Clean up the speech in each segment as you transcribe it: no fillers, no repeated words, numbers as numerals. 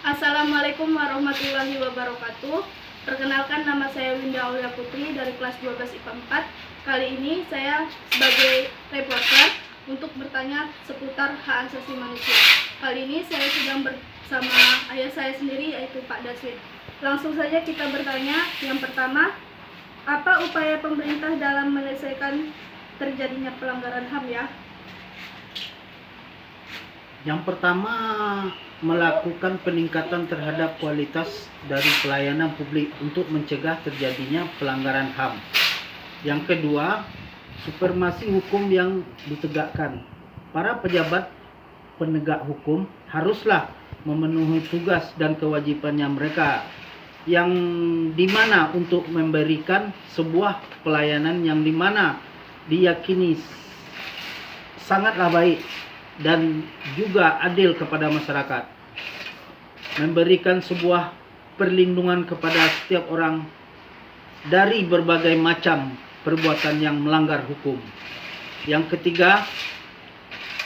Assalamualaikum warahmatullahi wabarakatuh. Perkenalkan, nama saya Winda Aulia Putri dari kelas 12 IPA 4. Kali ini saya sebagai reporter untuk bertanya seputar hak asasi manusia. Kali ini saya sedang bersama ayah saya sendiri, yaitu Pak Daswin. Langsung saja kita bertanya. Yang pertama, apa upaya pemerintah dalam menyelesaikan terjadinya pelanggaran HAM ya? Yang pertama, melakukan peningkatan terhadap kualitas dari pelayanan publik untuk mencegah terjadinya pelanggaran HAM. Yang kedua, supremasi hukum yang ditegakkan. Para pejabat penegak hukum haruslah memenuhi tugas dan kewajibannya mereka, yang dimana untuk memberikan sebuah pelayanan yang dimana diyakini sangatlah baik dan juga adil kepada masyarakat, memberikan sebuah perlindungan kepada setiap orang dari berbagai macam perbuatan yang melanggar hukum. Yang ketiga,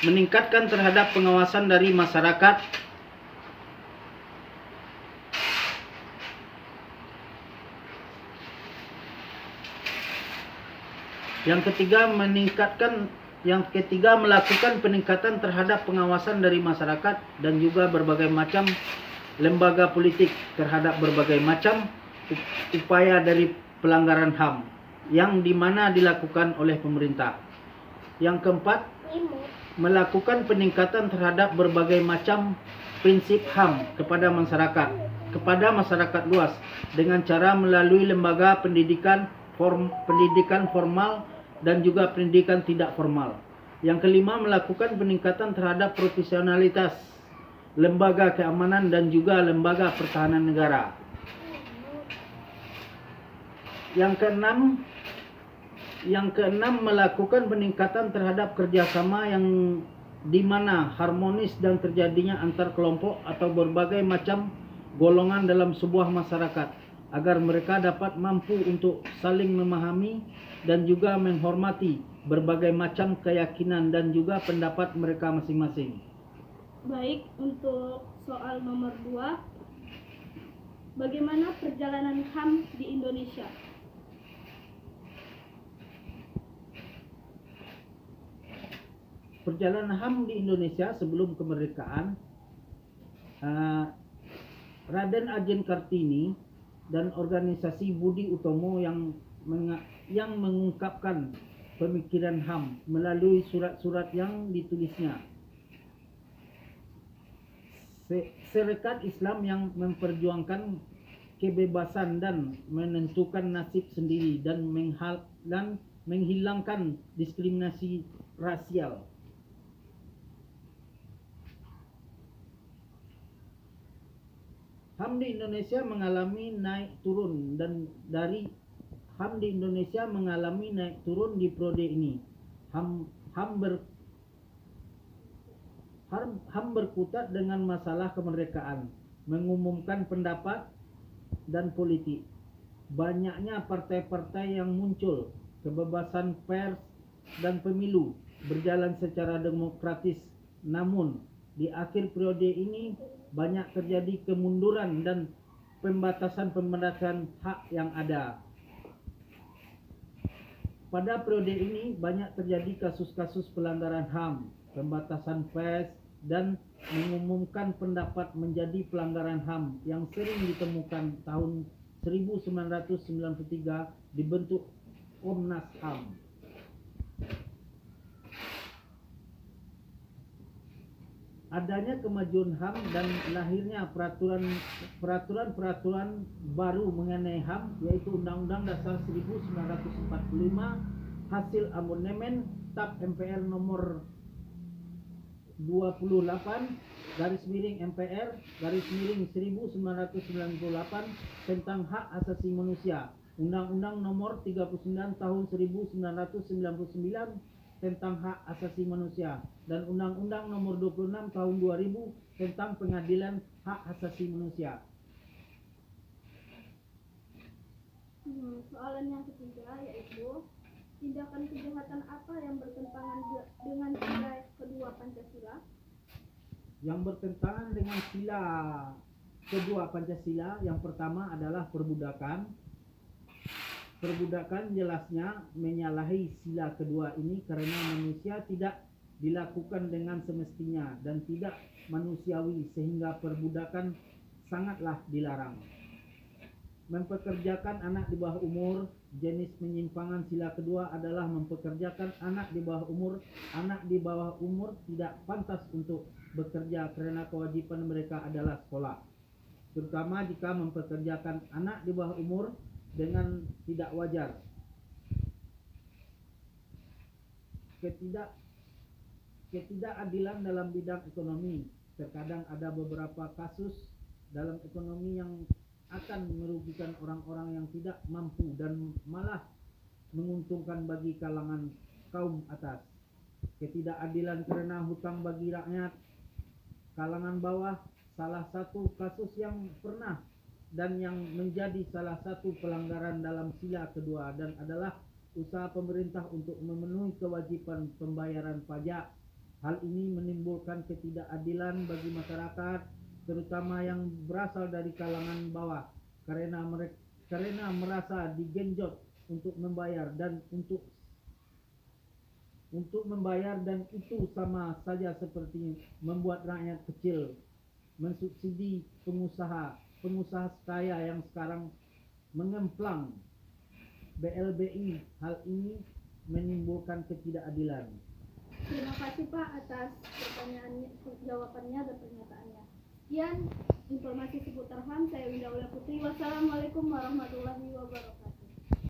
meningkatkan terhadap pengawasan dari masyarakat Yang ketiga, melakukan peningkatan terhadap pengawasan dari masyarakat dan juga berbagai macam lembaga politik terhadap berbagai macam upaya dari pelanggaran HAM yang dimana dilakukan oleh pemerintah. Yang keempat, melakukan peningkatan terhadap berbagai macam prinsip HAM kepada masyarakat luas dengan cara melalui lembaga pendidikan formal dan juga pendidikan tidak formal. Yang kelima, melakukan peningkatan terhadap profesionalitas lembaga keamanan dan juga lembaga pertahanan negara. Yang keenam, melakukan peningkatan terhadap kerjasama yang dimana harmonis dan terjadinya antar kelompok atau berbagai macam golongan dalam sebuah masyarakat, agar mereka dapat mampu untuk saling memahami dan juga menghormati berbagai macam keyakinan dan juga pendapat mereka masing-masing. Baik, untuk soal nomor 2, bagaimana perjalanan HAM di Indonesia? Perjalanan HAM di Indonesia sebelum kemerdekaan, Raden Ajeng Kartini dan organisasi Budi Utomo yang mengungkapkan pemikiran HAM melalui surat-surat yang ditulisnya. Serikat Islam yang memperjuangkan kebebasan dan menentukan nasib sendiri dan menghilangkan diskriminasi rasial. HAM di Indonesia mengalami naik turun di periode ini. HAM berkutat dengan masalah kemerdekaan, mengumumkan pendapat dan politik. Banyaknya partai-partai yang muncul, kebebasan pers dan pemilu berjalan secara demokratis. Namun, di akhir periode ini banyak terjadi kemunduran dan pembatasan hak yang ada. Pada periode ini banyak terjadi kasus-kasus pelanggaran HAM, pembatasan pers dan mengumumkan pendapat menjadi pelanggaran HAM yang sering ditemukan. Tahun 1993 dibentuk Komnas HAM. Adanya kemajuan HAM dan lahirnya peraturan baru mengenai HAM, yaitu Undang-Undang Dasar 1945, hasil amandemen TAP MPR nomor 28/MPR/1998 tentang hak asasi manusia, Undang-Undang nomor 39 tahun 1999 tentang hak asasi manusia, dan Undang-Undang nomor 26 tahun 2000 tentang pengadilan hak asasi manusia. Soalan yang ketiga yaitu, tindakan kejahatan apa yang bertentangan dengan nilai kedua Pancasila? Yang bertentangan dengan sila kedua Pancasila. Yang pertama adalah perbudakan. Perbudakan jelasnya menyalahi sila kedua ini karena manusia tidak dilakukan dengan semestinya dan tidak manusiawi sehingga perbudakan sangatlah dilarang. Mempekerjakan anak di bawah umur. Jenis penyimpangan sila kedua adalah mempekerjakan anak di bawah umur. Anak di bawah umur tidak pantas untuk bekerja karena kewajiban mereka adalah sekolah, terutama jika mempekerjakan anak di bawah umur dengan tidak wajar. Ketidakadilan dalam bidang ekonomi. Terkadang ada beberapa kasus dalam ekonomi yang akan merugikan orang-orang yang tidak mampu dan malah menguntungkan bagi kalangan kaum atas. Ketidakadilan karena hutang bagi rakyat kalangan bawah. Salah satu kasus yang pernah dan yang menjadi salah satu pelanggaran dalam sila kedua dan adalah usaha pemerintah untuk memenuhi kewajiban pembayaran pajak. Hal ini menimbulkan ketidakadilan bagi masyarakat, terutama yang berasal dari kalangan bawah, karena merasa digenjot untuk membayar dan itu sama saja seperti membuat rakyat kecil mensubsidi pengusaha kaya yang sekarang mengemplang BLBI. Hal ini menimbulkan ketidakadilan. Terima kasih Pak atas jawabannya dan pernyataannya. Sekian informasi seputar HAM. Saya Winda Aulia Putri. Wassalamualaikum warahmatullahi wabarakatuh.